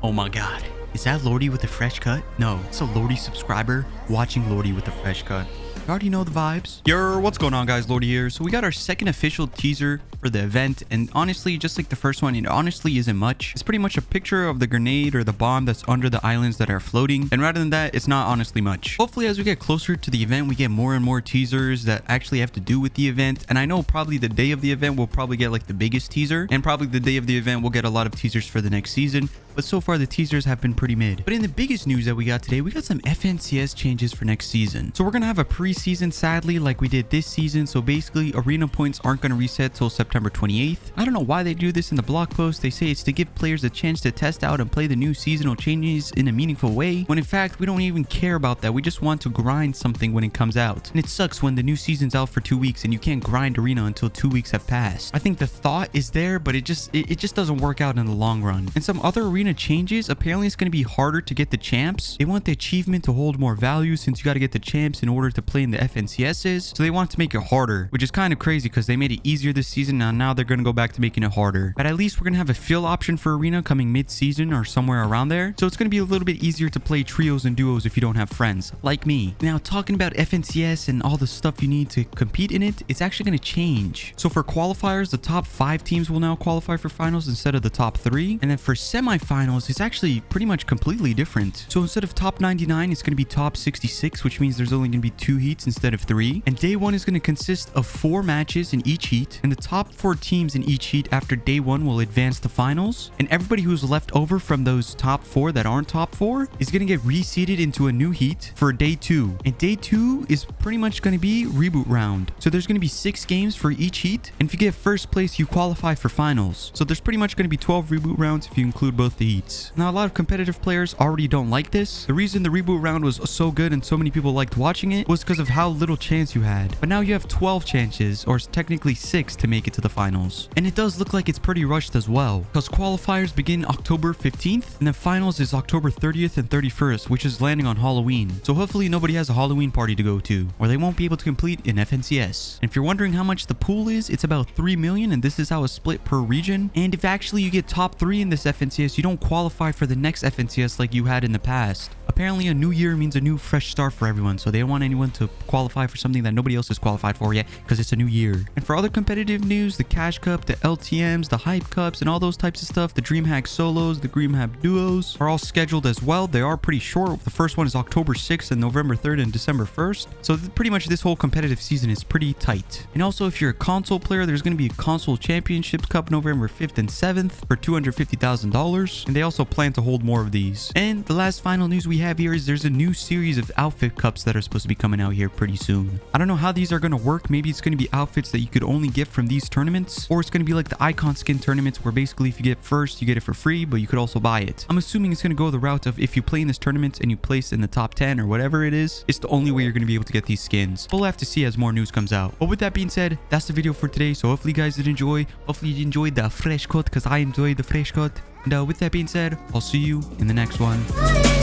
Oh my god. Is that LORTY with a fresh cut? No, it's a LORTY subscriber watching LORTY with a fresh cut. You already know the vibes. Yo, what's going on, guys? LORTY here. So we got our second official teaser for the event, and honestly, just like the first one, it honestly isn't much. It's pretty much a picture of the grenade or the bomb that's under the islands that are floating, and rather than that, it's not honestly much. Hopefully, as we get closer to the event, we get more and more teasers that actually have to do with the event, and I know probably the day of the event we'll probably get like the biggest teaser, and probably the day of the event we'll get a lot of teasers for the next season, but so far the teasers have been pretty mid. But in the biggest news that we got today, we got some FNCS changes for next season. So we're gonna have a preseason, sadly, like we did this season. So basically, arena points aren't gonna reset till September 28th. I don't know why they do this in the blog post. They say it's to give players a chance to test out and play the new seasonal changes in a meaningful way, when in fact we don't even care about that. We just want to grind something when it comes out. And it sucks when the new season's out for 2 weeks and you can't grind arena until 2 weeks have passed. I think the thought is there, but it just doesn't work out in the long run. And some other arena changes, apparently it's going to be harder to get the champs. They want the achievement to hold more value since you got to get the champs in order to play in the FNCSs. So they want to make it harder, which is kind of crazy because they made it easier this season. Now they're going to go back to making it harder. But at least we're going to have a fill option for arena coming mid-season or somewhere around there. So it's going to be a little bit easier to play trios and duos if you don't have friends like me. Now, talking about FNCS and all the stuff you need to compete in it, it's actually going to change. So for qualifiers, the top 5 teams will now qualify for finals instead of the top 3. And then for semifinals, it's actually pretty much completely different. So instead of top 99, it's going to be top 66, which means there's only going to be 2 heats instead of 3. And day 1 is going to consist of 4 matches in each heat. And the top 4 teams in each heat after day 1 will advance to finals. And everybody who's left over from those top 4 that aren't top 4 is going to get reseeded into a new heat for day 2. And day 2 is pretty much going to be reboot round. So there's going to be 6 games for each heat. And if you get first place, you qualify for finals. So there's pretty much going to be 12 reboot rounds if you include both the heats. Now, a lot of competitive players already don't like this. The reason the reboot round was so good and so many people liked watching it was because of how little chance you had. But now you have 12 chances, or technically 6, to make it to the finals. And it does look like it's pretty rushed as well, because qualifiers begin October 15th, and the finals is October 30th and 31st, which is landing on Halloween. So hopefully nobody has a Halloween party to go to, or they won't be able to complete in FNCS. And if you're wondering how much the pool is, it's about 3 million, and this is how it's split per region. And if actually you get top 3 in this FNCS, you don't qualify for the next FNCS like you had in the past. Apparently a new year means a new fresh start for everyone, so they don't want anyone to qualify for something that nobody else has qualified for yet because it's a new year. And for other competitive news, the Cash Cup, the LTMs, the Hype Cups, and all those types of stuff, the DreamHack Solos, the DreamHack Duos are all scheduled as well. They are pretty short. The first one is October 6th and November 3rd and December 1st. So pretty much this whole competitive season is pretty tight. And also, if you're a console player, there's going to be a Console Championships Cup November 5th and 7th for $250,000. And they also plan to hold more of these. And the last final news we have here is there's a new series of outfit cups that are supposed to be coming out here pretty soon. I don't know how these are going to work. Maybe it's going to be outfits that you could only get from these tournaments, or it's going to be like the icon skin tournaments where basically if you get first, you get it for free, but you could also buy it. I'm assuming it's going to go the route of if you play in this tournament and you place in the top 10 or whatever it is, it's the only way you're going to be able to get these skins. We'll have to see as more news comes out. But with that being said, that's the video for today. So hopefully you guys did enjoy. Hopefully you enjoyed the fresh cut, because I enjoyed the fresh cut. And with that being said, I'll see you in the next one.